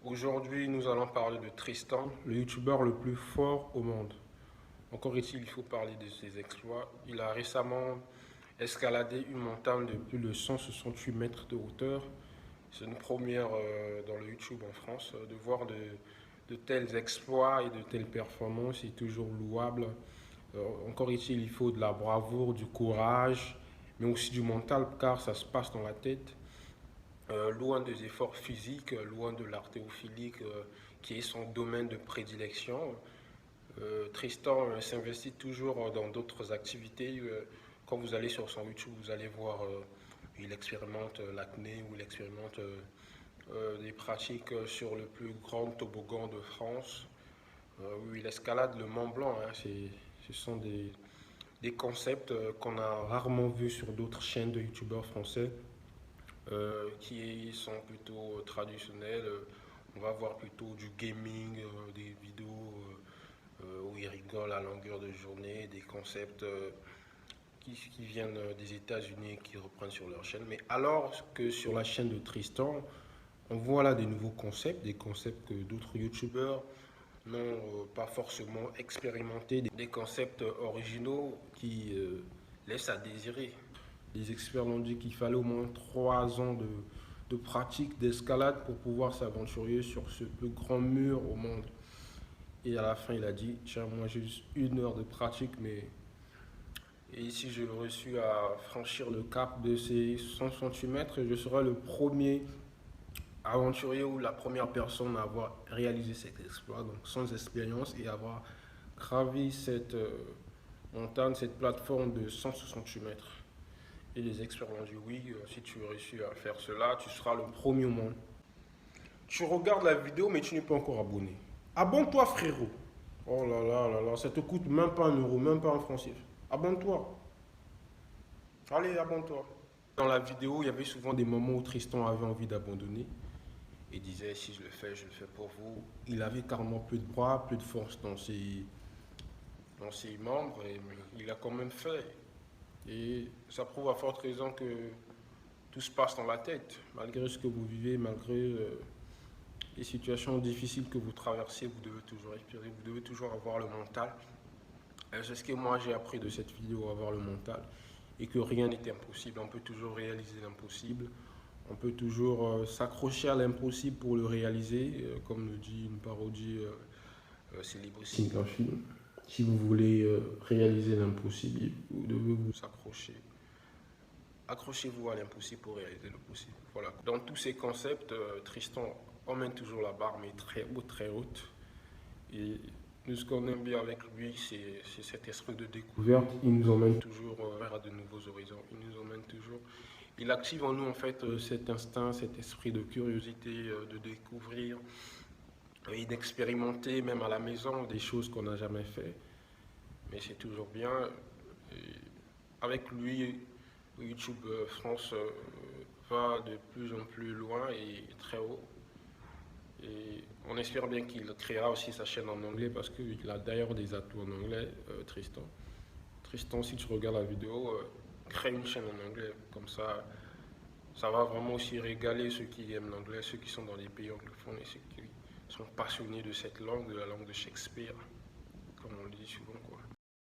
Aujourd'hui, nous allons parler de Tristan, le youtubeur le plus fort au monde. Encore ici, il faut parler de ses exploits. Il a récemment escaladé une montagne de plus de 168 mètres de hauteur. C'est une première dans le YouTube en France. De voir de tels exploits et de telles performances est toujours louable. Encore ici, il faut de la bravoure, du courage, mais aussi du mental, car ça se passe dans la tête. Loin des efforts physiques, loin de l'artéophilique qui est son domaine de prédilection. Tristan s'investit toujours dans d'autres activités. Quand vous allez sur son YouTube, vous allez voir, il expérimente l'acné ou il expérimente des pratiques sur le plus grand toboggan de France. Où il escalade le Mont Blanc. Hein. Ce sont des concepts qu'on a rarement vus sur d'autres chaînes de youtubeurs français. Qui sont plutôt traditionnels. On va voir plutôt du gaming, des vidéos où ils rigolent à longueur de journée, des concepts qui viennent des États-Unis et qui reprennent sur leur chaîne. Mais alors que sur la chaîne de Tristan, on voit là des nouveaux concepts, des concepts que d'autres youtubeurs n'ont pas forcément expérimenté, des concepts originaux qui laissent à désirer. Les experts l'ont dit qu'il fallait au moins 3 ans de pratique d'escalade pour pouvoir s'aventurer sur ce plus grand mur au monde. Et à la fin, il a dit, tiens, moi j'ai juste 1 heure de pratique, mais... Et ici, j'ai réussi à franchir le cap de ces 168 mètres et je serai le premier aventurier ou la première personne à avoir réalisé cet exploit, donc sans expérience, et avoir gravi cette montagne, cette plateforme de 168 mètres. Et les experts ont dit oui, si tu réussis à faire cela, tu seras le premier au monde. Tu regardes la vidéo, mais tu n'es pas encore abonné. Abonne-toi, frérot. Oh là là là là, ça te coûte même pas 1 euro, même pas un franc CFA. Abonne-toi. Allez, abonne-toi. Dans la vidéo, il y avait souvent des moments où Tristan avait envie d'abandonner. Il disait, si je le fais pour vous. Il avait carrément plus de bras, plus de force dans ses membres, et il a quand même fait. Et ça prouve à forte raison que tout se passe dans la tête. Malgré ce que vous vivez, malgré les situations difficiles que vous traversez, vous devez toujours respirer, vous devez toujours avoir le mental. C'est ce que moi j'ai appris de cette vidéo, avoir le mental. Et que rien n'est impossible. On peut toujours réaliser l'impossible. On peut toujours s'accrocher à l'impossible pour le réaliser. Comme le dit une parodie célèbre aussi. Si vous voulez réaliser l'impossible, vous devez vous accrocher. Accrochez-vous à l'impossible pour réaliser le possible. Voilà. Dans tous ces concepts, Tristan emmène toujours la barre, mais très haute, très haute. Et nous, ce qu'on aime bien avec lui, c'est cet esprit de découverte. Il nous emmène toujours vers de nouveaux horizons. Il nous emmène toujours. Il active en nous, en fait, cet instinct, cet esprit de curiosité, de découvrir et d'expérimenter, même à la maison, des choses qu'on n'a jamais fait. Mais c'est toujours bien. Et avec lui, YouTube France va de plus en plus loin et très haut. Et on espère bien qu'il créera aussi sa chaîne en anglais parce qu'il a d'ailleurs des atouts en anglais, Tristan. Tristan, si tu regardes la vidéo, crée une chaîne en anglais. Comme ça va vraiment aussi régaler ceux qui aiment l'anglais, ceux qui sont dans les pays anglophones et ceux qui sont passionnés de cette langue, de la langue de Shakespeare, comme on le dit souvent, quoi.